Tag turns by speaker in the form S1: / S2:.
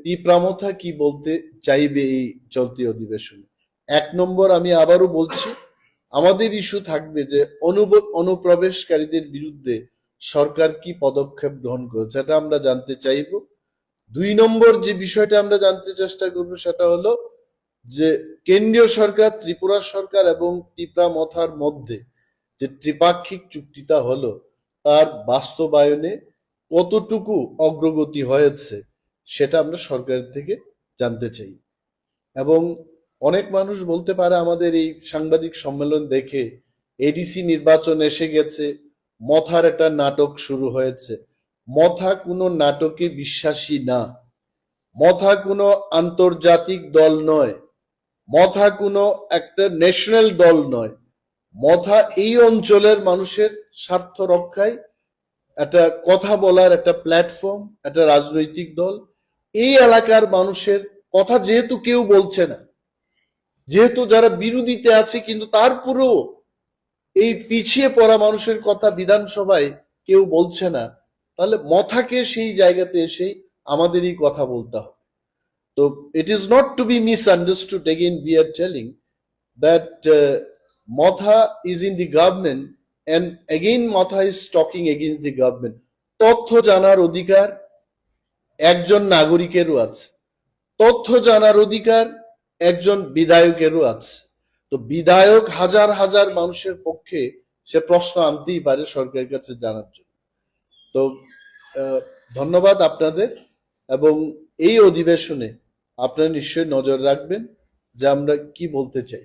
S1: তীব্রামথা কি বলতে চাইবে এই চলতি অধিবেশনে। এক নম্বর, আমি আবারও বলছি, আমাদের ইস্যু থাকবে যে অনুপ্রবেশকারীদের বিরুদ্ধে সরকার কি পদক্ষেপ গ্রহণ করেছে, এটা আমরা জানতে চাইব। দুই নম্বর যে বিষয়টা আমরা জানতে চেষ্টা করব সেটা হলো যে কেন্দ্রীয় সরকার, ত্রিপুরা সরকার এবং তীব্রামথার মধ্যে যে ত্রিপাক্ষিক চুক্তিটা হলো তার বাস্তবায়নে কতটুকু অগ্রগতি হয়েছে সেটা আমরা সরকারের থেকে জানতে চাই। এবং অনেক মানুষ বলতে পারে আমাদের এই সাংবাদিক সম্মেলন দেখে এডিসি নির্বাচন এসে গেছে, মথার একটা নাটক শুরু হয়েছে। মথা কোনো নাটকে বিশ্বাসী না, মথা কোনো আন্তর্জাতিক দল নয়, মথা কোনো একটা ন্যাশনাল দল নয়। মথা এই অঞ্চলের মানুষের স্বার্থ রক্ষায় একটা কথা বলার একটা প্ল্যাটফর্ম, একটা রাজনৈতিক দল। এই এলাকার মানুষের কথা যেহেতু কেউ বলছে না, যেহেতু যারা বিরোধীতে আছে, কিন্তু তারপরেও এই পিছিয়ে পড়া মানুষের কথা বিধানসভায় কেউ বলছে না, তাহলে মথাকে সেই জায়গাতে এসে আমাদেরই কথা বলতে হবে। তো it is not to be misunderstood. Again, we are telling that Motha is in the government, and again Motha is talking against the government. তথ্য জানার অধিকার একজন নাগরিকেরও আছে, তথ্য জানার অধিকার একজন বিধায়কেরও আছে। তো বিধায়ক হাজার হাজার মানুষের পক্ষে সে প্রশ্ন আনতেই পারে সরকারের কাছে জানার জন্য। তো ধন্যবাদ আপনাদের, এবং এই অধিবেশনে আপনারা নিশ্চয়ই নজর রাখবেন যে আমরা কি বলতে চাই।